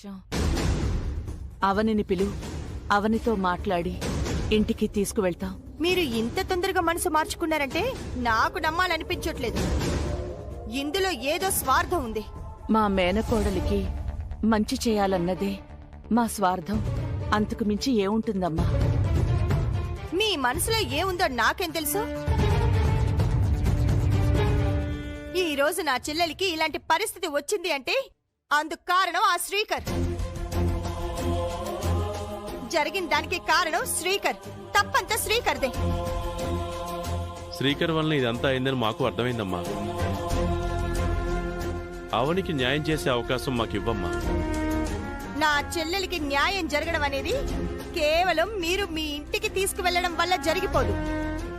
వచ్చాం. అవనిని పిలు, అవనితో మాట్లాడి ఇంటికి తీసుకువెళ్తాం. మీరు ఇంత తొందరగా మనసు మార్చుకున్నారంటే నాకు నమ్మాలనిపించట్లేదు. ఇందులో ఏదో స్వార్థం ఉంది. మా మేనకోడలికి మంచి చేయాలన్నదే మా స్వార్థం. అంతకు మించి ఏముంటుందమ్మా? మీ మనసులో ఏముందో నాకేం తెలుసు? ఈ రోజు నా చెల్లెలికి ఇలాంటి పరిస్థితి వచ్చింది అంటే అందుకు కారణం ఆ శ్రీకర్. జరిగిన దానికి కారణం శ్రీకర్. తప్పంతా శ్రీకర్దే. శ్రీకర్ వల్ల ఇదంతా అయిందని మాకు అర్థమైందమ్మా. అవనికి న్యాయం చేసే అవకాశం మాకు ఇవ్వమ్మా. నా చెల్లెలికి న్యాయం జరగడం అనేది కేవలం మీరు మీ ఇంటికి తీసుకువెళ్లడం వల్ల జరిగిపోదు.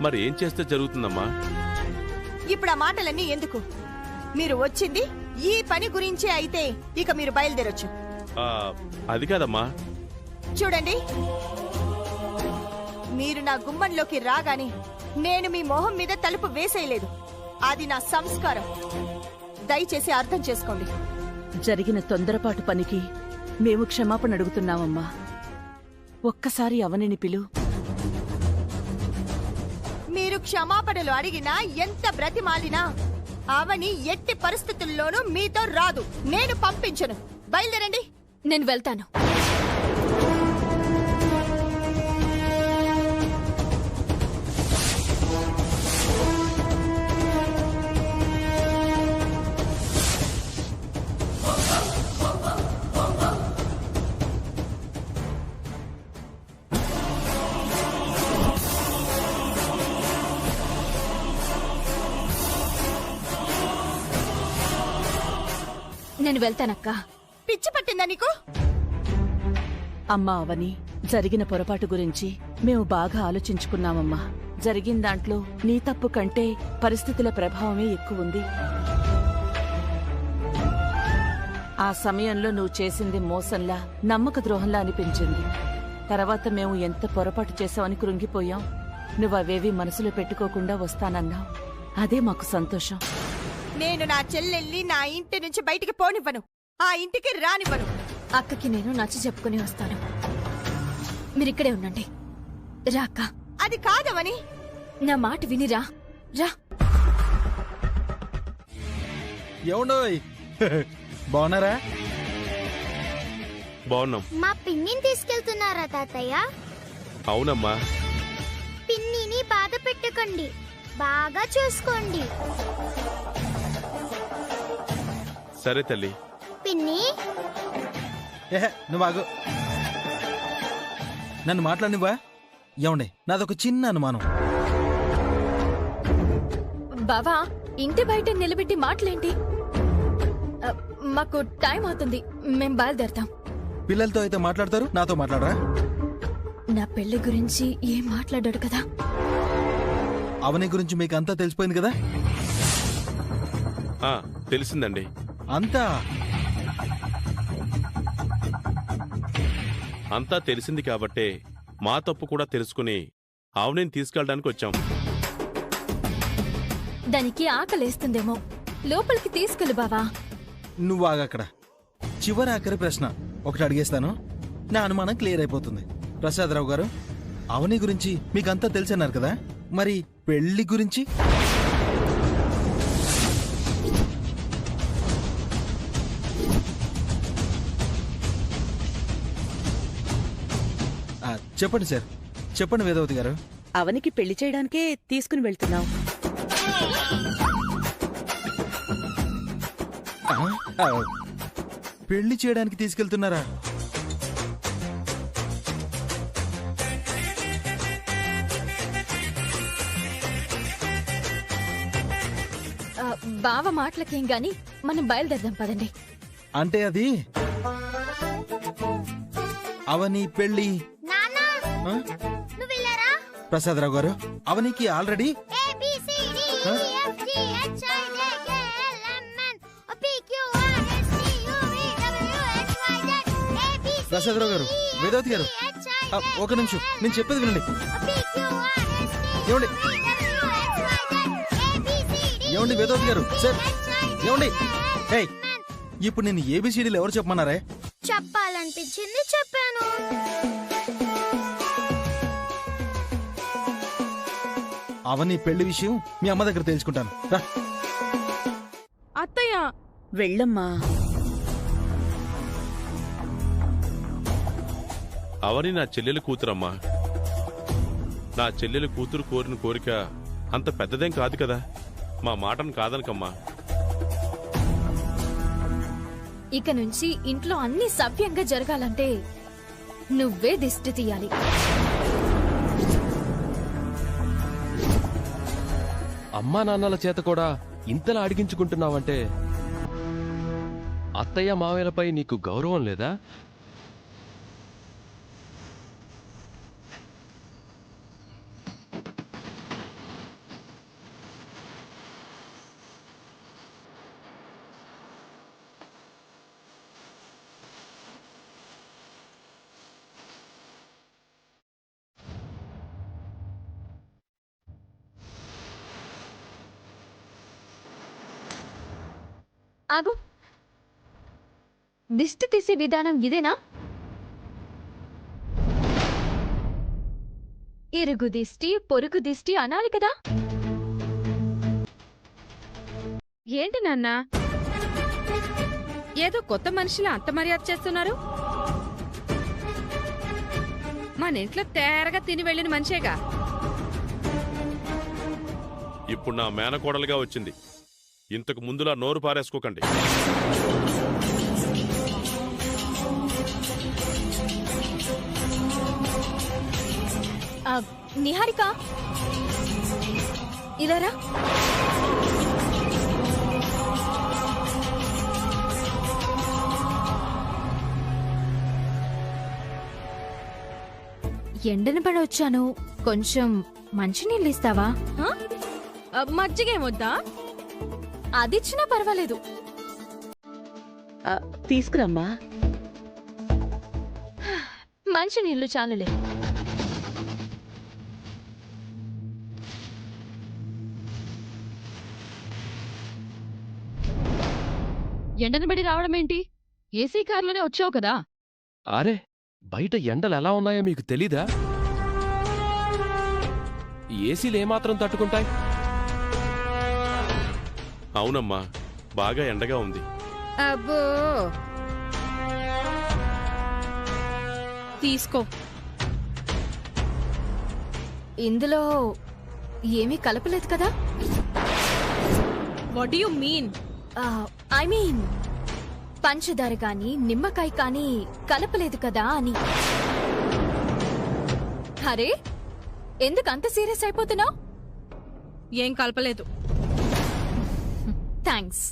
మరి ఏం చేస్తే జరుగుతుందమ్మా? ఇప్పుడు ఆ మాటలన్నీ ఎందుకు? మీరు వచ్చింది ఈ పని గురించే అయితే ఇక మీరు బయలుదేరొచ్చు. అది కాదమ్మా. చూడండి, మీరు నా గుమ్మంలోకి రాగానే నేను మీ మొహం మీద తలుపు వేసేయలేదు. అది నా సంస్కారం. దయచేసి అర్థం చేసుకోండి. జరిగిన తొందరపాటు పనికి మేము క్షమాపణ అడుగుతున్నామమ్మా. ఒక్కసారి అవనిని పిలు. మీరు క్షమాపణలు అడిగినా, ఎంత బ్రతిమాలినా అవని ఎట్టి పరిస్థితుల్లోనూ మీతో రాదు. నేను పంపించను. బయలుదేరండి. నేను వెళ్తాను. నేను వెళ్తానక్క. పిచ్చి పట్టిందా నీకు? అమ్మా అవని, జరిగిన పొరపాటు గురించి మేము బాగా ఆలోచించుకున్నామమ్మా. జరిగిన దాంట్లో నీ తప్పు కంటే పరిస్థితుల ప్రభావమే ఎక్కువుంది. ఆ సమయంలో నువ్వు చేసింది మోసంలా, నమ్మక ద్రోహంలా అనిపించింది. తర్వాత మేము ఎంత పొరపాటు చేశామని కృంగిపోయాం. నువ్వవేవీ మనసులో పెట్టుకోకుండా వస్తానన్నావు. అదే మాకు సంతోషం. నేను నా చెల్లెల్ని నా ఇంటి నుంచి బయటికి పోనివ్వను. ఆ ఇంటికి రానివ్వను. అక్కకి నేను నచ్చ చెప్పుకుని వస్తాను. మీరిక్కడే ఉండండి. రా అక్క. అది కాదవని. నా మాట వినిరా. రా. ఏమండోయ్, బాగున్నారా? బాగున్నాం. మా పిన్నిని తీసుకెళ్తున్నారా తాతయ్య? అవునమ్మా. పిన్నిని బాధ పెట్టకండి, బాగా చూసుకోండి. సరే తల్లి. పిన్ని, నువ్వు ఆగు. నన్ను మాట్లాడినివ్వా? ఏమండి, నాదొక చిన్న అనుమానం. బావా, ఇంటి బయట నిలబెట్టి మాటలేంటి? మాకు టైం అవుతుంది. మేం బయలుదేరతాం. పిల్లలతో అయితే మాట్లాడతారు, నాతో మాట్లాడరా? నా పెళ్లి గురించి ఏం మాట్లాడాడు కదా? అవని గురించి మీకు అంతా తెలిసిపోయింది కదా? తెలిసిందండి. అంతా తెలిసింది కాబట్టే మా తప్పు కూడా తెలుసుకుని అవనిని తీసుకెళ్ళడానికి వచ్చాం. దానికి ఆకలేస్తుందేమో, లోపలికి తీసుకెళ్ళు బావా. నువ్వు ఆగక్కడ. చివరి ఆఖరి ప్రశ్న ఒకటి అడిగేస్తాను, నా అనుమానం క్లియర్ అయిపోతుంది. ప్రసాదరావు గారు, అవని గురించి మీకంతా తెలిసన్నారు కదా, మరి పెళ్లి గురించి? చెప్పండి సార్, చెప్పండి వేదవతి గారు. అవనికి పెళ్లి చేయడానికే తీసుకుని వెళ్తున్నావు. పెళ్లి చేయడానికి తీసుకెళ్తున్నారా? బావ మాటలకేం గాని మనం బయలుదేరదాం పదండి. అంటే అది అవని పెళ్లి. ప్రసాదరావు గారు, అవనికి ఆల్రెడీ ప్రసాదరావు గారు, వేదవతి గారు, ఒక నిమిషం, నేను చెప్పేది వినండి. ఏమండి ఏమండి వేదవతి గారు, సార్ ఏమండి, ఇప్పుడు నేను ఏబిసిడీలు ఎవరు చెప్పమన్నారే? చెప్పాలనిపించింది చెప్పాను. అవని పెళ్లి విషయం మీ అమ్మ దగ్గర తెలుసుకుంటాను రా. అత్తయ్య వెళ్ళమ్మా. అవని నా చెల్లెలు కూతురమ్మా. నా చెల్లెలు కూతురు కోరిన కోరిక అంత పెద్దదేం కాదు కదా. మా మాటను కాదనకమ్మా. ఇక నుంచి ఇంట్లో అన్ని సవ్యంగా జరగాలంటే నువ్వే దిష్టి తీయాలి. అమ్మా నాన్నల చేత కూడా ఇంతలా అడిగించుకుంటున్నావంటే అత్తయ్య మావయ్యలపై నీకు గౌరవం లేదా? ఆగు. దిష్టి తీసే విధానం ఇదేనా? ఇరుగు దిష్టి, పొరుగు దిష్టి అనాలి కదా. ఏంటి నాన్న ఏదో కొత్త మనిషిలా అంత మర్యాద చేస్తున్నారు? మన ఇంట్లో తేరగా తిని వెళ్ళిన మనిషేగా. ఇప్పుడు నా మేనకోడలుగా వచ్చింది. ఇంతకు ముందులా నోరు పారేసుకోకండి. నిహారిక ఇలారా. ఎండన పడి వచ్చాను, కొంచెం మంచినీళ్ళు ఇస్తావా? మజ్జిగేమొద్దా? అదిచ్చినా పర్వాలేదు. తీసుకురమ్మా. మంచినీళ్ళు చాలులే. ఎండనబడి రావడం ఏంటి? ఏసీ కారులోనే వచ్చావు కదా. అరే, బయట ఎండలు ఎలా ఉన్నాయో మీకు తెలీదా? ఏసీలు ఏమాత్రం తట్టుకుంటాయి? అవునమ్మా, బాగా ఎండగా ఉంది. అబ్బో, తీసుకో. ఇందులో ఏమీ కలపలేదు కదా? What do you mean? I mean పంచదార కానీ నిమ్మకాయ కానీ కలపలేదు కదా అని. అరే, ఎందుకు అంత సీరియస్ అయిపోతున్నావు? ఏం కలపలేదు. థ్యాంక్స్.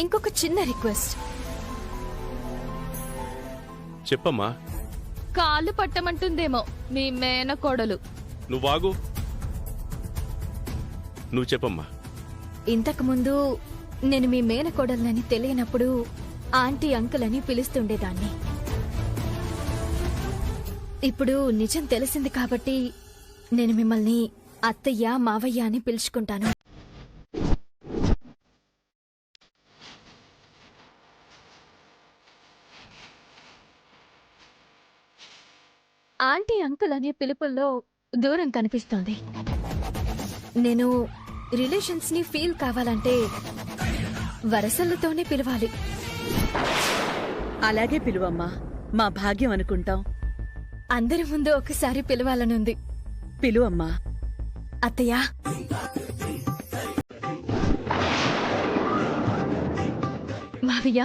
ఇంకొక చిన్న రిక్వెస్ట్. చెప్పమ్మా. కాళ్ళు పట్టమంటుందేమో మీ మేనకోడలు. నువ్వాగు. నువ్వు చెప్పమ్మా. ఇంతకు ముందు నేను మీ మేనకోడలని తెలియనప్పుడు ఆంటీ అంకుల్ అని పిలుస్తుండేదాన్ని. ఇప్పుడు నిజం తెలిసింది కాబట్టి నేను మిమ్మల్ని అత్తయ్య మావయ్య అని పిలుచుకుంటాను. ఆంటీ అంకుల్ అనే పిలుపుల్లో దూరం కనిపిస్తోంది. నేను రిలేషన్స్ ని ఫీల్ కావాలంటే వరసలతోనే పిలవాలి. అలాగే పిలువమ్మా. మా భాగ్యం అనుకుంటాం. అందరి ముందు ఒకసారి పిలవాలనుంది. పిలువమ్మా. అత్తయ్య, మావయ్య,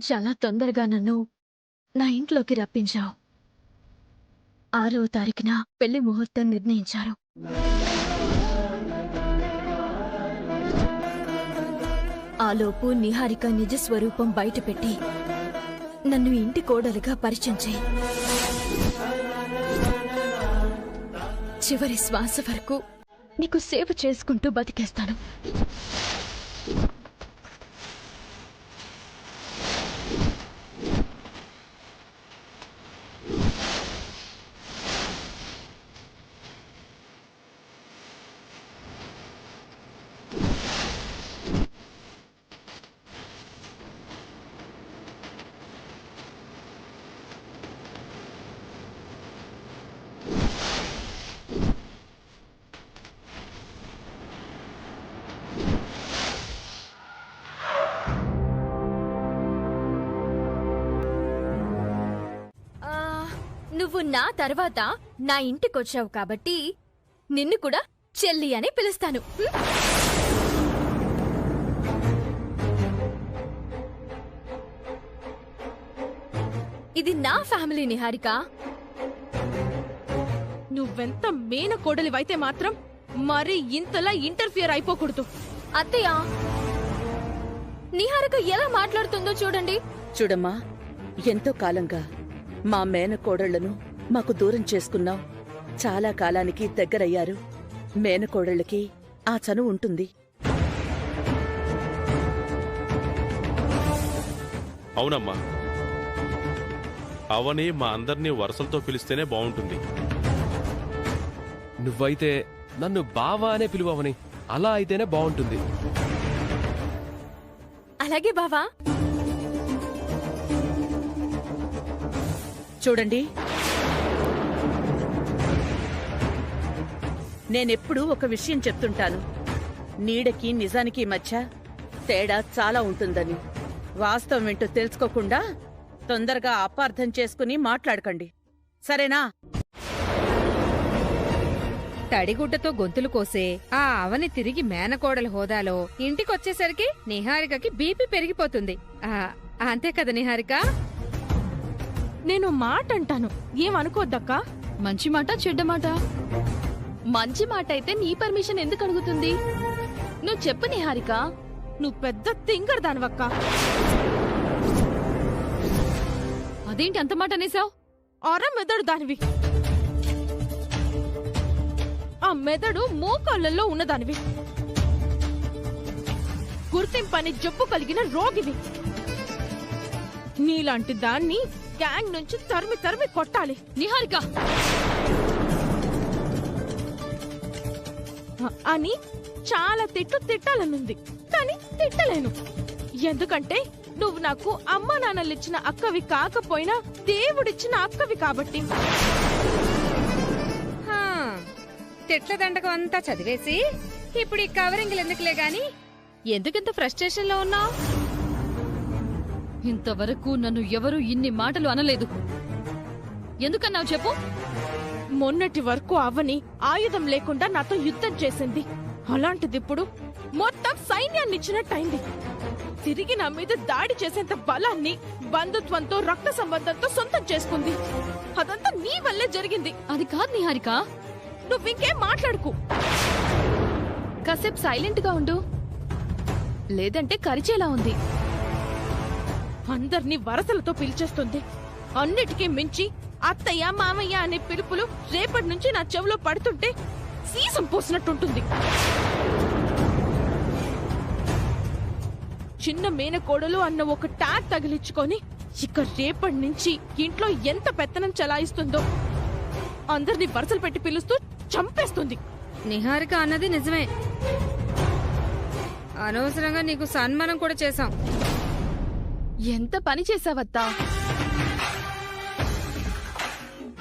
చాలా తొందరగా నన్ను నా ఇంట్లోకి రప్పించావు. 6వ తారీఖున పెళ్లి ముహూర్తం నిర్ణయించారు. ఆలోపు నిహారిక నిజ స్వరూపం బయటపెట్టి నన్ను ఇంటి కోడలిగా పరిచయం చేయి. చివరి శ్వాస వరకు నీకు సేవ చేసుకుంటూ బతికేస్తాను. నువ్వు నా తర్వాత నా ఇంటికొచ్చావు కాబట్టి నిన్ను కూడా చెల్లి అని పిలుస్తాను. ఇది నా ఫ్యామిలీ నిహారిక. నువ్వెంత మేన కోడలివైతే మాత్రం మరి ఇంతలా ఇంటర్ఫియర్ అయిపోకూడదు. అత్తయ్య, నిహారిక ఎలా మాట్లాడుతుందో చూడండి. చూడమ్మా, ఎంతో కాలంగా మా మేనకోడళ్లను మాకు దూరం చేసుకున్నాం. చాలా కాలానికి దగ్గరయ్యారు. మేనకోడళ్ళకి ఆ చనువు ఉంటుంది. అవునమ్మా, అవని మా అందరినీ వరుసలతో పిలిస్తేనే బాగుంటుంది. నువ్వైతే నన్ను బావా అనే పిలువవని, అలా అయితేనే బాగుంటుంది. అలాగే బావా. చూడండి, నేనెప్పుడూ ఒక విషయం చెప్తుంటాను. నీడకి నిజానికి మధ్య తేడా చాలా ఉంటుందని. వాస్తవం ఏంటో తెలుసుకోకుండా తొందరగా అపార్థం చేసుకుని మాట్లాడకండి, సరేనా? తడిగుడ్డతో గొంతులు కోసే ఆ అవని తిరిగి మేనకోడల హోదాలో ఇంటికొచ్చేసరికి నిహారికకి బీపీ పెరిగిపోతుంది. అంతే కదా నిహారిక? నేను మాట అంటాను, ఏమనుకోద్దక్కా. మంచి మాట చెడ్డ మాట? మంచి మాట అయితే నీ పర్మిషన్ ఎందుకు అడుగుతుంది? నువ్వు చెప్పు నిహారిక. నువ్వు పెద్ద తింగర్ దానివక్క. అదేంటి అంత మాట అనేసావు? అర మెదడు దానివి. ఆ మెదడు మోకాళ్ళల్లో ఉన్నదానివి. గుర్తింపని జబ్బు కలిగిన రోగివి. నీలాంటి దాన్ని గ్యాంగ్ నుంచి తరిమి తరిమి కొట్టాలి. నిహారిక అని చాలా తిట్టాలనుంది, కానీ తిట్టలేను. ఎందుకంటే నువ్వు నాకు అమ్మా నాన్నలిచ్చిన అక్కవి కాకపోయినా దేవుడిచ్చిన అక్కవి కాబట్టి. తిట్ల దండకం అంతా చదివేసి ఇప్పుడు ఈ కవరింగ్లు ఎందుకులే గాని ఎందుకింత ఫ్రస్ట్రేషన్ లో ఉన్నావు? ఇంతవరకు నన్ను ఎవరూ ఇన్ని మాటలు అనలేదు. ఎందుకన్నావు చెప్పు? మొన్నటి వరకు అవని ఆయుధం లేకుండా నాతో యుద్ధం చేసింది. అలాంటిదిప్పుడు మొత్తం సైన్యాన్ని ఇచ్చినట్టయింది. తిరిగి నా మీద దాడి చేసేంత బలాన్ని బంధుత్వంతో రక్త సంబంధంతో సొంతం చేసుకుంది. అదంతా నీ వల్లే జరిగింది. అది కాదు నిహారిక. నువ్వింకేం మాట్లాడుకు. కాసేపు సైలెంట్ గా ఉండు, లేదంటే కరిచేలా ఉంది. అందర్నీ వరసలతో పిలిచేస్తుంది. అన్నిటికీ మించి అత్తయ్య మామయ్య అనే పిలుపులు రేపటి నుంచి నా చెవిలో పడుతుంటే సీసం పోసినట్టుంటుంది. చిన్న మేనకోడలు అన్న ఒక ట్యాగ్ తగిలించుకొని ఇక రేపటి నుంచి ఇంట్లో ఎంత పెత్తనం చలాయిస్తుందో. అందరినీ వరసలు పెట్టి పిలుస్తూ చంపేస్తుంది. నిహారిక అన్నది నిజమే. అనవసరంగా నీకు సన్మానం కూడా చేశాం. ఎంత పని చేసావత్తా.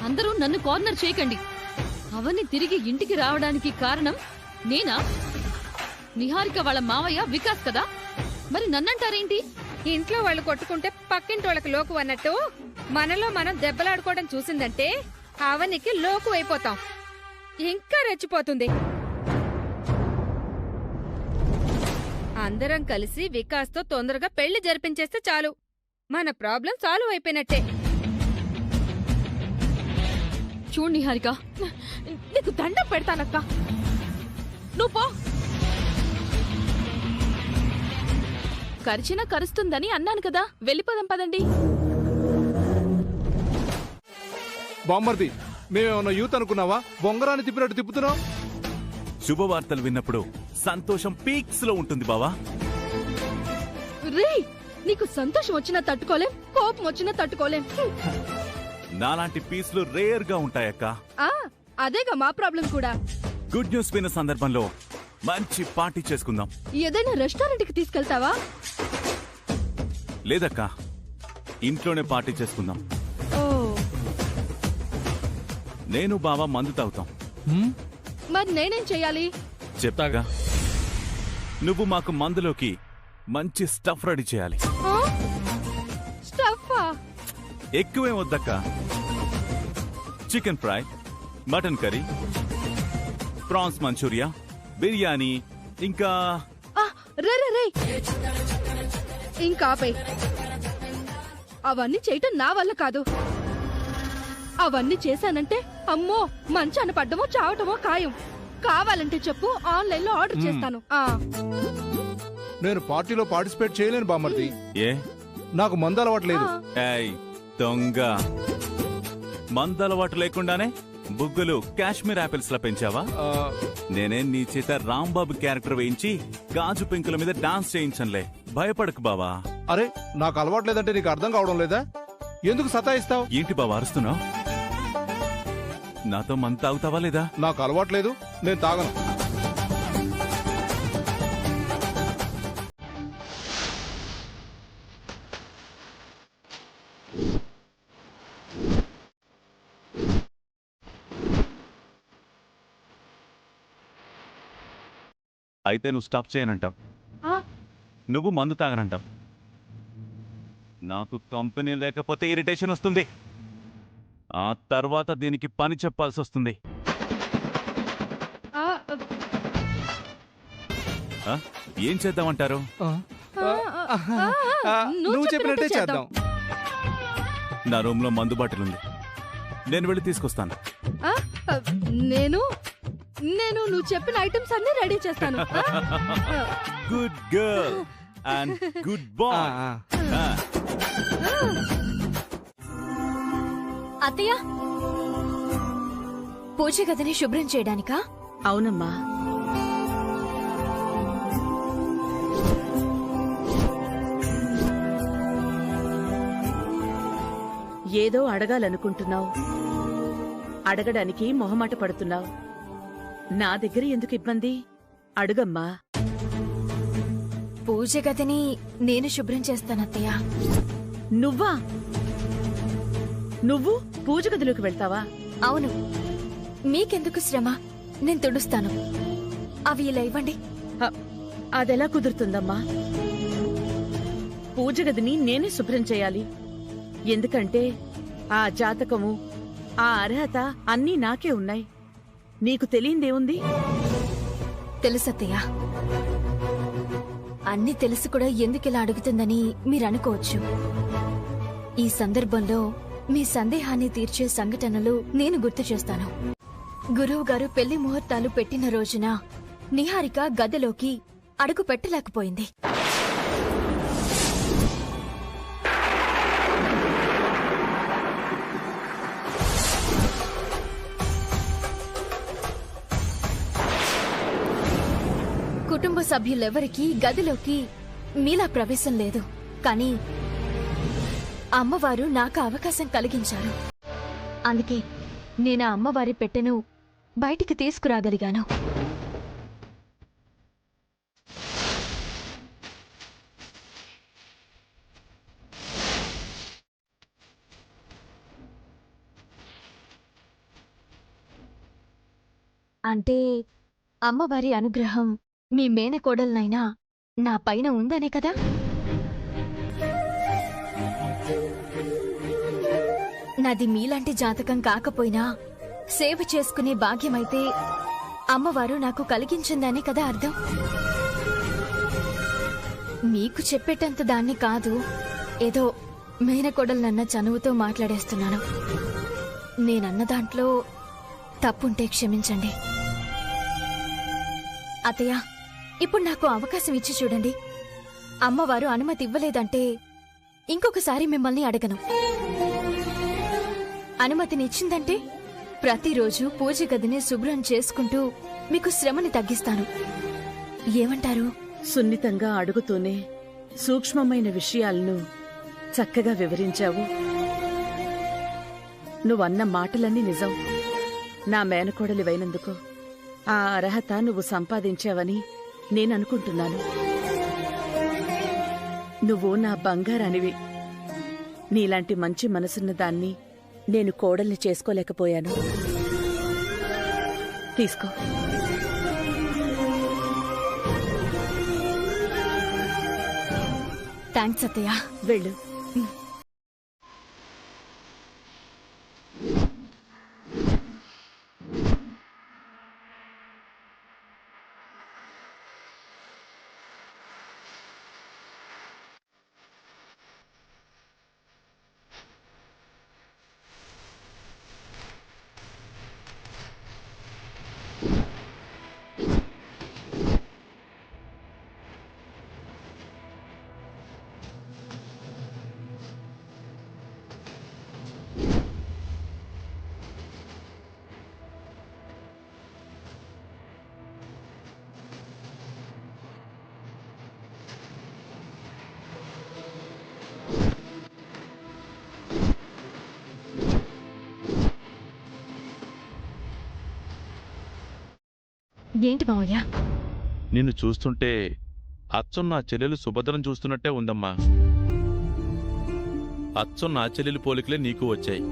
అందరూ నన్ను కార్నర్ చేయకండి. అవన్నీ తిరిగి ఇంటికి రావడానికి కారణం నేనా? నిహారిక వాళ్ళ మావయ్య వికాస్ కదా, మరి నన్నంటారేంటి? ఇంట్లో వాళ్ళు కొట్టుకుంటే పక్కింటి వాళ్ళకి లోకు అన్నట్టు మనలో మనం దెబ్బలాడుకోవడం చూసిందంటే అవనికి లోకు అయిపోతాం. ఇంకా రెచ్చిపోతుంది. అందరం కలిసి వికాస్తో తొందరగా పెళ్లి జరిపించేస్తే చాలు, మన ప్రాబ్లం సాల్వ్ అయిపోయినట్టే. చూడు నిహారిక, నీకు దండం పెడతానక్క. నువ్వు పో. కరిచినా కరుస్తుందని అన్నాను కదా, వెళ్ళిపోదాం పదండి. బామ్మర్ది, మేమేమన్నా యూత్ అనుకున్నావా? బొంగరాన్ని తిప్పినట్టు తిప్పుతున్నాం. శుభవార్తలు విన్నప్పుడు సంతోషం పీక్స్ లో ఉంటుంది బావా. రే, నీకు సంతోషం వచ్చినా తట్టుకోలేం, కోపం వచ్చినా తట్టుకోలేం. నాలాంటి పీస్లు రేర్ గా ఉంటాయక్క. అదేగా మా ప్రాబ్లం కూడా. గుడ్ న్యూస్ విన్న సందర్భంలో మంచి పార్టీ చేసుకుందాం. ఏదైనా రెస్టారెంట్ కి తీసుకెళ్తావా? లేదక్క, ఇంట్లోనే పార్టీ చేసుకుందాం. ఓ, నేను బావా మందు తాగుతాం. మరి నేనేం చెయ్యాలి? చెప్తాగా, నువ్వు మాకు మందులోకి మంచి స్టఫ్ రెడీ చేయాలి. స్టఫా? ఎక్కువేం వద్దక్క. Chicken fry, mutton curry, prawns manchurian, biryani, ఇంకా రే రే రే, ఇంకా ఆపే. అవన్నీ చేయటం నా వల్ల కాదు. అవన్నీ చేశానంటే అమ్మో, మంచాన పడ్డమో చావటమో ఖాయం. కావాలంటే చెప్పు, ఆన్లైన్ లో ఆర్డర్ చేస్తాను. నేను పార్టీలో పార్టిసిపేట్ చేయలేను బామ్మర్ది. ఏ? నాకు మందు అలవాట్లేదు. ఏయ్ దొంగ, మందు అలవాటు లేకుండానే బుగ్గులు కాశ్మీర్ ఆపిల్స్ లా పెంచావా? నేనే నీ చేత రాంబాబు క్యారెక్టర్ వేయించి గాజు పెంకుల మీద డాన్స్ చేయించనులే, భయపడకు బావా. అరే, నాకు అలవాట్లేదంటే నీకు అర్థం కావడం లేదా? ఎందుకు సతాయిస్తావు? ఏంటి బావా అరుస్తున్నావు? నాతో మందు తాగుతావా లేదా? నాకు అలవాట్లేదు, నేను తాగను. అయితే నువ్వు స్టాప్ చేయనంటావు, నువ్వు మందు తాగనంటావు. నాకు కంపెనీ లేకపోతే ఇరిటేషన్ వస్తుంది, ఆ తర్వాత దీనికి పని చెప్పాల్సి వస్తుంది. ఏం చేద్దామంటారు? నువ్వు చెప్పినట్టే చేద్దాం. నా రూమ్ లో మందు బాటిల్ ఉంది, నేను వెళ్ళి తీసుకొస్తాను. నేను నువ్వు చెప్పిన ఐటమ్స్ అన్ని రెడీ చేస్తాను. Good girl and good boy. అత్తయ్య, పూజ గదిని శుభ్రం చేయడానికా? అవునమ్మా. ఏదో అడగాలనుకుంటున్నావు, అడగడానికి మొహమాట పడుతున్నావు. నా దగ్గర ఎందుకు ఇబ్బంది? అడుగమ్మా. పూజ గదిని నేను శుభ్రం చేస్తానత్తయ్య. నువ్వా? నువ్వు పూజ గదిలోకి వెళ్తావా? అవును, మీకెందుకు శ్రమ, నేను తుడుస్తాను. అవి ఇలా ఇవ్వండి. అదెలా కుదురుతుందమ్మా? పూజ గదిని నేనే శుభ్రం చేయాలి. ఎందుకంటే ఆ జాతకము, ఆ అర్హత అన్నీ నాకే ఉన్నాయి. నీకు తెలియందేముంది? తెలుసత్తయ్య. అన్ని తెలుసు కూడా ఎందుకిలా అడుగుతుందని మీరనుకోవచ్చు. ఈ సందర్భంలో మీ సందేహాన్ని తీర్చే సంఘటనలు నేను గుర్తు చేస్తాను. గురువు గారు పెళ్లి ముహూర్తాలు పెట్టిన రోజున నిహారిక గదిలోకి అడుగు పెట్టలేకపోయింది. కుటుంబ సభ్యులెవరికీ గదిలోకి మీలా ప్రవేశం లేదు. కానీ అమ్మవారు నాకు అవకాశం కలిగించారు. అందుకే నేను ఆ అమ్మవారి పెట్టెను బయటికి తీసుకురాగలిగాను. అంటే అమ్మవారి అనుగ్రహం మీ మేనకోడలనైనా నా పైన ఉందనే కదా? నాది మీలాంటి జాతకం కాకపోయినా సేవ చేసుకునే భాగ్యమైతే అమ్మవారు నాకు కలిగించిందనే కదా అర్థం. మీకు చెప్పేటంత దాన్ని కాదు, ఏదో మేనకోడలనన్న చనువుతో మాట్లాడేస్తున్నాను. నేనన్న దాంట్లో తప్పుంటే క్షమించండి. అత్తయ్య, ఇప్పుడు నాకు అవకాశం ఇచ్చి చూడండి. అమ్మవారు అనుమతి ఇవ్వలేదంటే ఇంకొకసారి మిమ్మల్ని అడగను. అనుమతినిచ్చిందంటే ప్రతిరోజు పూజ గదిని శుభ్రం చేసుకుంటూ మీకు శ్రమని తగ్గిస్తాను. ఏమంటారు? సున్నితంగా అడుగుతూనే సూక్ష్మమైన విషయాలను చక్కగా వివరించావు. నువ్వన్న మాటలన్నీ నిజం. నా మేనకోడలివైనందుకు ఆ అర్హత నువ్వు సంపాదించావని నేననుకుంటున్నాను. నువ్వు నా బంగారానివి. నీలాంటి మంచి మనసున్న దాన్ని నేను కోడల్ని చేసుకోలేకపోయాను. తీసుకో. థ్యాంక్స్ అత్తయ్య. వెళ్ళు. ఏంటి మావయ్య? నిన్ను చూస్తుంటే అచ్చం నా చెల్లెలు సుభద్రను చూస్తున్నట్టే ఉందమ్మా. అచ్చం నా చెల్లెలు పోలికలే నీకు వచ్చాయి.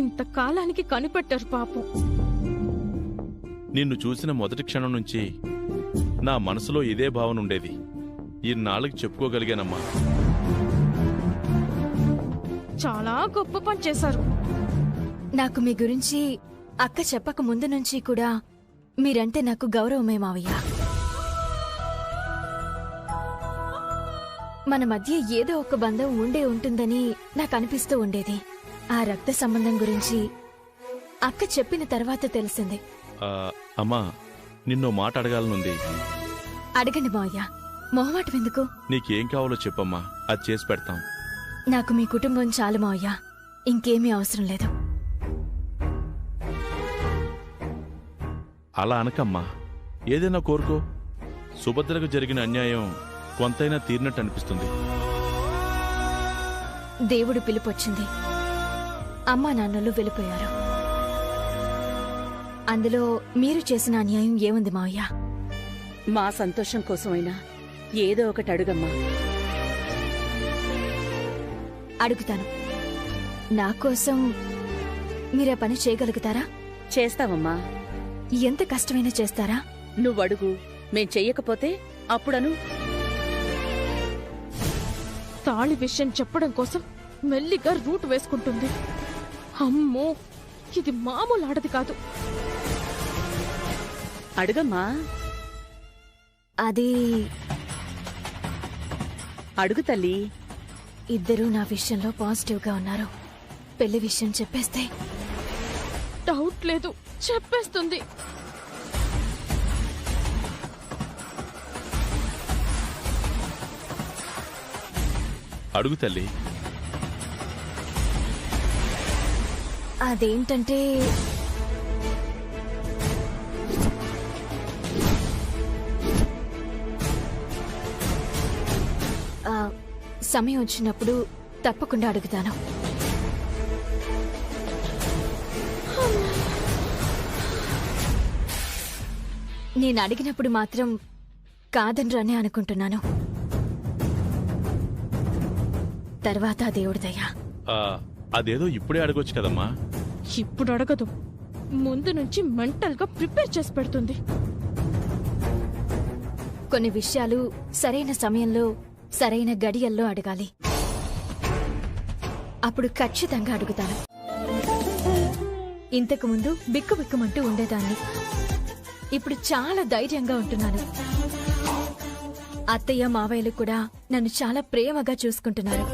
ఇంతకాలానికి కనిపెట్టారు పాపం. నిన్ను చూసిన మొదటి క్షణం నుంచి నా మనసులో ఇదే భావన ఉండేది. ఇన్నాళ్ళకి చెప్పుకోగలిగానమ్మా. చాలా గొప్ప పని చేశారు. నాకు మీ గురించి అక్క చెప్పక ముందు నుంచి కూడా మీరంటే నాకు గౌరవమే మావయ్య. మన మధ్య ఏదో ఒక బంధం ఉండే ఉంటుందని నాకు అనిపిస్తూ ఉండేది. ఆ రక్త సంబంధం గురించి అక్క చెప్పిన తర్వాత తెలిసింది. అమ్మా, నిన్నో మాట అడగాలనుంది. అడగండి మావయ్య. మొహమాటం ఎందుకు? నీకేం కావాలో చెప్పమ్మా, అది చేసి పెడతాం. నాకు మీ కుటుంబం చాలు మావయ్య. ఇంకేమీ అవసరం లేదు. అలా అనకమ్మా. ఏదైనా కోరుకో. సుభద్రకు జరిగిన అన్యాయం కొంతైనా తీరినట్టు అనిపిస్తుంది. దేవుడు పిలుపొచ్చింది. అమ్మా నాన్నలు వెళ్ళిపోయారు. అందులో మీరు చేసిన అన్యాయం ఏముంది మావయ్య? మా సంతోషం కోసమైనా ఏదో ఒకటి అడుగమ్మా. అడుగుతాను. నా కోసం మీరా పని చేయగలుగుతారా? చేస్తావమ్మా. ఎంత కష్టమైనా చేస్తారా? నువ్వడుగు. మేం చెయ్యకపోతే అప్పుడను. తాళి విషయం చెప్పడం కోసం మెల్లిగా రూట్ వేసుకుంటుంది. అమ్మో, ఇది మామూలు ఆడది కాదు. అడుగమ్మా. అది అడుగు తల్లి. ఇద్దరూ నా విషయంలో పాజిటివ్గా ఉన్నారు. పెళ్లి విషయం చెప్పేస్తే డౌట్ లేదు, చెప్పేస్తుంది. అడుగు తల్లి. అదేంటంటే సమయం వచ్చినప్పుడు తప్పకుండా అడుగుతాను. నేను అడిగినప్పుడు మాత్రం కాదనరనే అనుకుంటున్నాను. తర్వాత దేవుడి దయ. అదేదో ఇప్పుడే అడగొచ్చు కదమ్మా. ఇప్పుడు అడగదు. ముందు నుంచి మెంటల్ గా ప్రిపేర్ చేసి పెడుతుంది. కొన్ని విషయాలు సరైన సమయంలో సరైన గడియల్లో అడగాలి. అప్పుడు ఖచ్చితంగా అడుగుతాను. ఇంతకుముందు బిక్కుబిక్కుమంటూ ఉండేదాన్ని. ఇప్పుడు చాలా ధైర్యంగా ఉంటున్నాను. అత్తయ్య మావయ్యలు కూడా నన్ను చాలా ప్రేమగా చూసుకుంటున్నారు.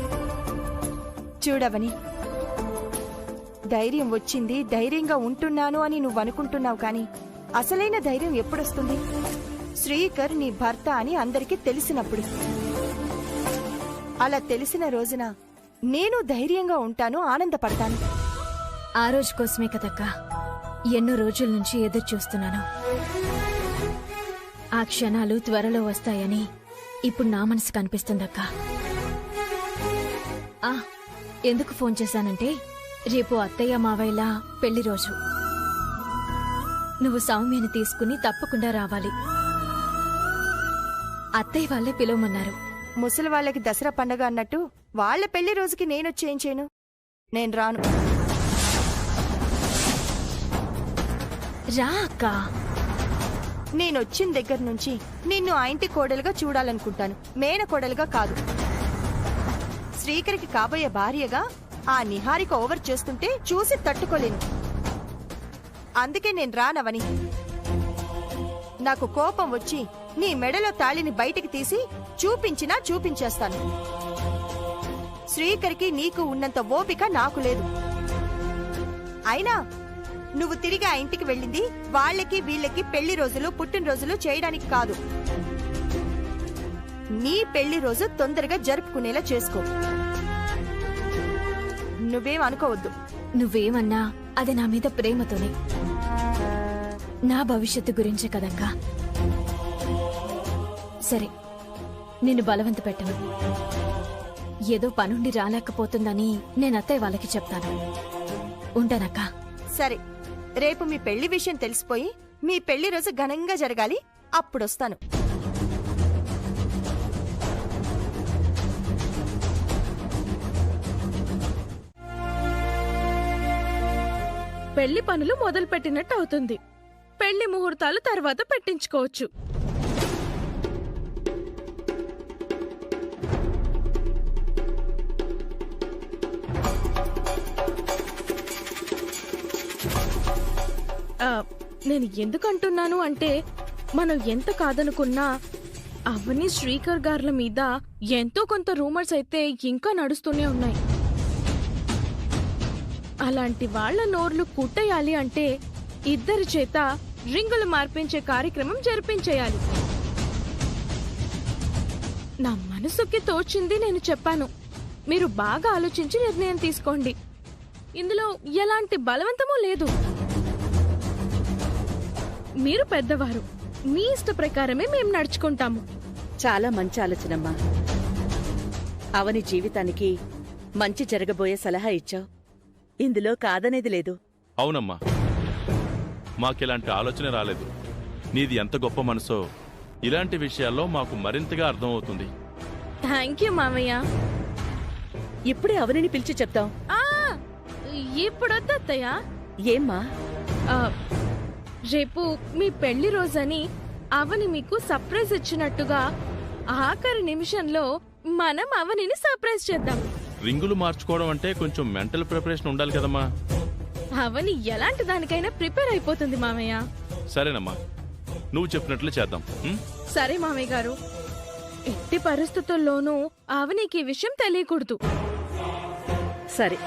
చూడవని, ధైర్యం వచ్చింది, ధైర్యంగా ఉంటున్నాను అని నువ్వు అనుకుంటున్నావు, కానీ అసలైన ధైర్యం ఎప్పుడొస్తుంది? శ్రీకర్ నీ భర్త అని అందరికీ తెలిసినప్పుడు. అలా తెలిసిన రోజున నేను ధైర్యంగా ఉంటాను, ఆనందపడతాను. ఆ రోజు కోసమే కదక్కా ఎన్నో రోజుల నుంచి ఎదురు చూస్తున్నాను. ఆ క్షణాలు త్వరలో వస్తాయని ఇప్పుడు నా మనసు కనిపిస్తుందక్కా. ఎందుకు ఫోన్ చేశానంటే రేపు అత్తయ్య మావయ్యల పెళ్లి రోజు. నువ్వు సౌమ్యని తీసుకుని తప్పకుండా రావాలి. అత్తయ్య వాళ్ళే పిలవమన్నారు. ముసలి వాళ్ళకి దసరా పండగ అన్నట్టు వాళ్ళ పెళ్లి రోజుకి నేనొచ్చి ఏం చేయను? నేను రాను. రా అక్కా. నేనొచ్చిన దగ్గర నుంచి నిన్ను ఆ ఇంటి కోడలుగా చూడాలనుకుంటాను, మేనకోడలుగా కాదు. శ్రీకర్కి కాబోయే భార్యగా ఆ నిహారిక ఓవర్ చేస్తుంటే చూసి తట్టుకోలేను. అందుకే నేను రానవని. నాకు కోపం వచ్చి నీ మెడలో తాళిని బయటికి తీసి చూపించినా చూపించేస్తాను. శ్రీకర్కి నీకు ఉన్నంత ఓపిక నాకు లేదు. అయినా నువ్వు తిరిగి ఆ ఇంటికి వెళ్ళింది వాళ్ళకి వీళ్ళకి పెళ్లి రోజులు పుట్టినరోజులు చేయడానికి కాదు. నీ పెళ్లి రోజు తొందరగా జరుపుకునేలా చేసుకో. నువ్వేం అనుకోవద్దు. నువ్వేమన్నా అది నా మీద ప్రేమతోనే, నా భవిష్యత్తు గురించే కదక్కా. సరే, నిన్ను బలవంత పెట్టను. ఏదో పనుండి రాలేకపోతుందని నేను అత్తయ్య వాళ్ళకి చెప్తాను. ఉంటానక్కా. సరే, రేపు మీ పెళ్లి విషయం తెలిసిపోయి మీ పెళ్లి రోజు ఘనంగా జరగాలి, అప్పుడొస్తాను. పెళ్లి పనులు మొదలు పెట్టినట్టు అవుతుంది. పెళ్లి ముహూర్తాలు తర్వాత పెట్టించుకోవచ్చు. నేను ఎందుకంటున్నాను అంటే, మనం ఎంత కాదనుకున్నా అవని శ్రీకర్ గార్ల మీద ఎంతో కొంత రూమర్స్ అయితే ఇంకా నడుస్తూనే ఉన్నాయి. అలాంటి వాళ్ల నోర్లు కుట్టేయాలి అంటే ఇద్దరి చేత రింగులు మార్పించే కార్యక్రమం జరిపించేయాలి. నా మనసుకి తోచింది నేను చెప్పాను. మీరు బాగా ఆలోచించి నిర్ణయం తీసుకోండి. ఇందులో ఎలాంటి బలవంతమూ లేదు. మీరు పెద్దవారు, మీ ఇష్ట ప్రకారమే మేము నడుచుకుంటాము. చాలా మంచి ఆలోచనమ్మా. అవని జీవితానికి మంచి జరగబోయే సలహా ఇచ్చావు. ఇందులో కాదనేది లేదు. అవునమ్మా, మాకిలాంటి ఆలోచన రాలేదు. నీది ఎంత గొప్ప మనసో ఇలాంటి విషయాల్లో మాకు మరింతగా అర్థమవుతుంది. థ్యాంక్ యూ మామయ్య. ఇప్పుడే అవనిని పిలిచి చెప్తాం. ఇప్పుడొద్దత్తయ్య. ఏమ్మా? రేపు మీ పెళ్లి రోజని అవని మీకు సర్ప్రైజ్ ఇచ్చినట్టుగా ఆఖరి నిమిషంలో మనం అవనిని సర్ప్రైజ్ చేద్దాం. రింగులు మార్చుకోవడం అంటే కొంచెం మెంటల్ ప్రిపరేషన్ ఉండాలి కదమ్మా. అవని ఎలాంటి దానికైనా ప్రిపేర్ అయిపోతుంది మామయ్య. సరేనమ్మా, నువ్వు చెప్పినట్లు చేద్దాం. సరే మామయ్య గారు, ఎట్టి పరిస్థితుల్లోనూ అవనికి ఈ విషయం తెలియకూడదు. సరే.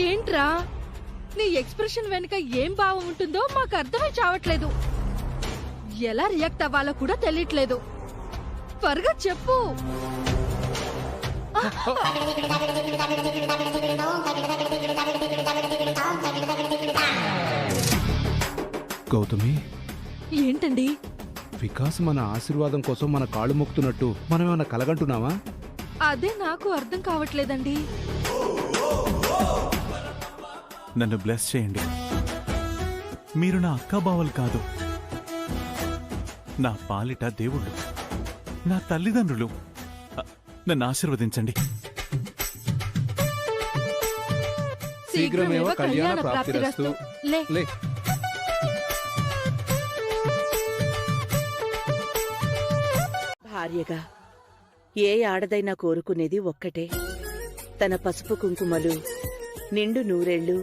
ఏంట్రా, నీ ఎక్స్ప్రెషన్ వెనుక ఏం భావం ఉంటుందో మాకు అర్థమై చావట్లేదు. ఎలా రియాక్ట్ అవ్వాలో కూడా తెలియట్లేదు. త్వరగా చెప్పు. గౌతమి, ఏంటండి? వికాస్ మన ఆశీర్వాదం కోసం మన కాళ్ళు మొక్కుతున్నట్టు మనమేమన్నా కలగంటున్నావా? అదే నాకు అర్థం కావట్లేదండి. నన్ను బ్లెస్ చేయండి. మీరు నా అక్కాబావలు కాదు, నా పాలిట దేవుళ్ళు, నా తల్లిదండ్రులు. నన్ను ఆశీర్వదించండి. శీఘ్రమేవ కళ్యాణ ప్రాప్తిరస్తు. లే. భార్యగా ఏ ఆడదైనా కోరుకునేది ఒక్కటే, తన పసుపు కుంకుమలు నిండు నూరేళ్లు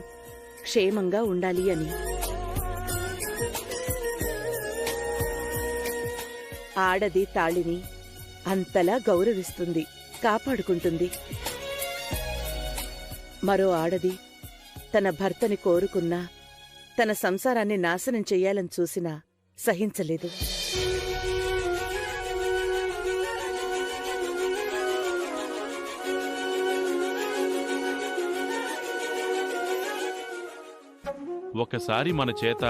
క్షేమంగా ఉండాలి అని. ఆడది తాళిని అంతలా గౌరవిస్తుంది, కాపాడుకుంటుంది. మరో ఆడది తన భర్తని కోరుకున్నా, తన సంసారాన్ని నాశనం చెయ్యాలని చూసినా సహించలేదు. ఒకసారి మన చేత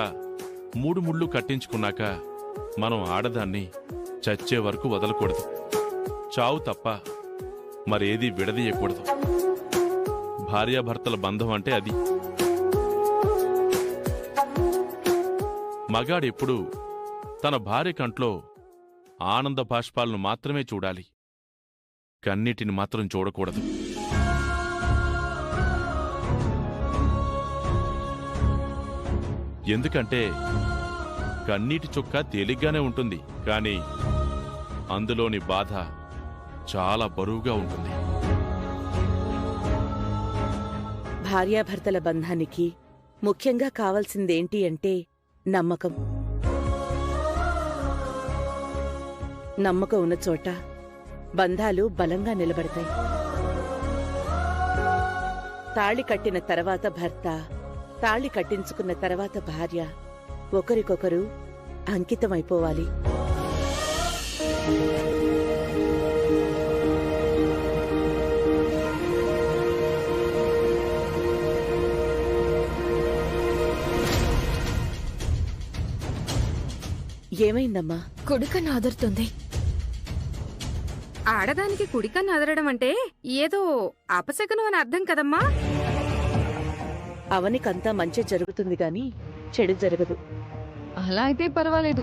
3 ముళ్ళు కట్టించుకున్నాక మనం ఆడదాన్ని చచ్చే వరకు వదలకూడదు. చావు తప్ప మరేదీ విడదీయకూడదు. భార్యాభర్తల బంధం అంటే అది. మగాడెప్పుడూ తన భార్య కంట్లో ఆనంద బాష్పాలను మాత్రమే చూడాలి, కన్నీటిని మాత్రం చూడకూడదు. ఎందుకంటే కన్నీటి చుక్క తేలిగ్గానే ఉంటుంది, కాని అందులోని బాధ చాలా బరువుగా ఉంటుంది. భార్యాభర్తల బంధానికి ముఖ్యంగా కావాల్సిందేంటి అంటే నమ్మకం. నమ్మకం ఉన్న చోట బంధాలు బలంగా నిలబడతాయి. తాళి కట్టిన తర్వాత భర్త, తాళి కట్టించుకున్న తర్వాత భార్య ఒకరికొకరు అంకితమైపోవాలి. ఏమైందమ్మా? కుడికన్ను అదురుతుంది. ఆడదానికి కుడికన్ను అదరడం అంటే ఏదో అపశకనం అని అర్థం కదమ్మా. అవనికంతా మంచి జరుగుతుంది గాని చెడు జరగదు. అలా అయితే పర్వాలేదు.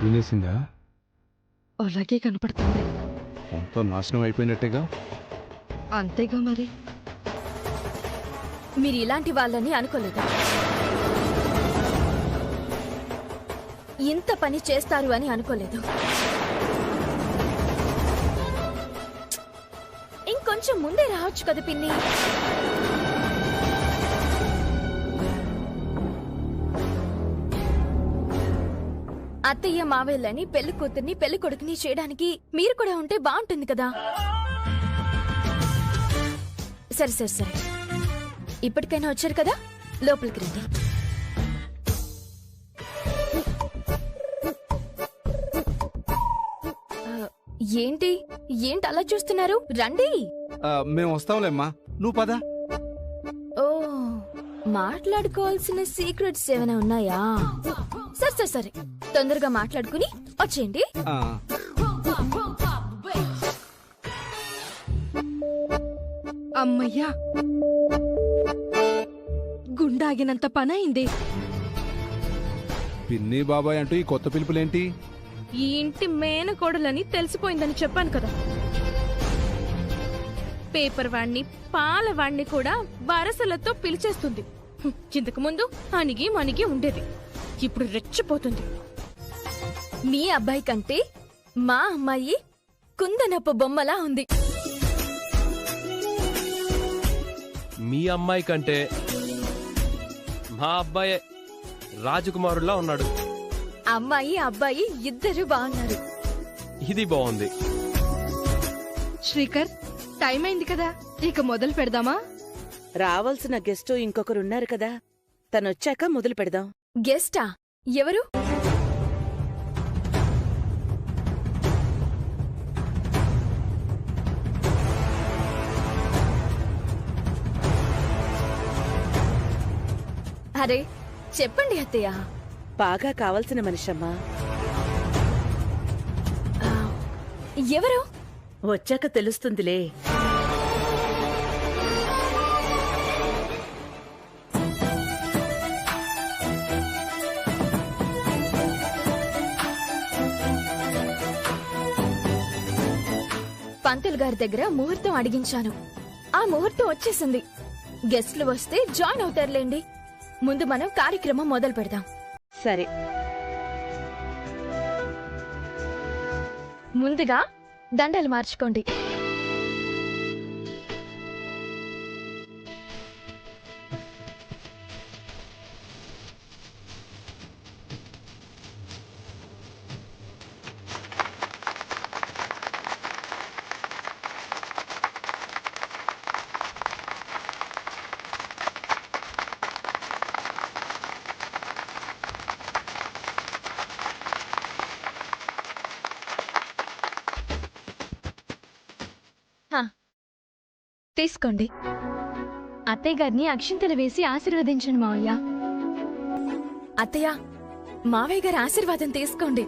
వినేసిందా? అలాగే కనపడుతుంది. అంతా నాశనం అయిపోయినట్టేగా. అంతేగా మరి. మీరు ఇలాంటి వాళ్ళని అనుకోలేదు. ఇంత పని చేస్తారు అని అనుకోలేదు. ఇంకొంచెం ముందే రావచ్చు కదా పిన్ని. అత్తయ్య మావయ్యలని పెళ్లి కూతుర్ని పెళ్లి కొడుకుని చేయడానికి మీరు కూడా ఉంటే బాగుంటుంది కదా. సరే సరే సరే, ఇప్పటికైనా వచ్చారు కదా, లోపలికి రండి. ఏంటి ఏంటి అలా చూస్తున్నారు? రండి. మేము వస్తాంలేమ్మా, నువ్వు పద. ఓ, మాట్లాడుకోవాల్సిన సీక్రెట్స్ ఏమైనా ఉన్నాయా? సరే సరే సరే, తొందరగా మాట్లాడుకుని వచ్చేయండి. అమ్మయ్యా, గుండాగినంత పనైంది. పిన్ని బాబాయ్ అంటూ ఈ కొత్త పిలుపులేంటి? ఈ ఇంటి మేనకోడలని తెలిసిపోయిందని చెప్పాను కదా. పేపర్ వాణ్ణి, పాల వాణ్ణి కూడా వరసలతో పిలిచేస్తుంది. ఇంతకు ముందు అణిగి మణిగి ఉండేది, ఇప్పుడు రెచ్చిపోతుంది. మీ అబ్బాయి కంటే మా అమ్మాయి కుందనపు బొమ్మలా ఉంది. మీ అమ్మాయి కంటే మా అబ్బాయే రాజకుమారులా ఉన్నాడు. అమ్మాయి అబ్బాయి ఇద్దరు బాగున్నారు. ఇది బాగుంది. శ్రీకర్, టైం అయింది కదా, ఇక మొదలు పెడదామా? రావాల్సిన గెస్టు ఇంకొకరున్నారు కదా, తనొచ్చాక మొదలు పెడదాం. గెస్టా? ఎవరు? అరే చెప్పండి అత్తయ్య. బాగా కావాల్సిన మనిషమ్మా. ఎవరు? వచ్చాక తెలుస్తుందిలే. పంతులు గారి దగ్గర ముహూర్తం అడిగించాను. ఆ ముహూర్తం వచ్చేసింది. గెస్ట్లు వస్తే జాయిన్ అవుతారులేండి. ముందు మనం కార్యక్రమం మొదలు పెడదాం. సరే. ముందుగా దండలు మార్చుకోండి. తీసుకోండి. అత్తయ్య గారిని అక్షింతలు వేసి ఆశీర్వదించండి మావయ్య. అత్తయ్య, మావయ్య గారి ఆశీర్వాదం తీసుకోండి.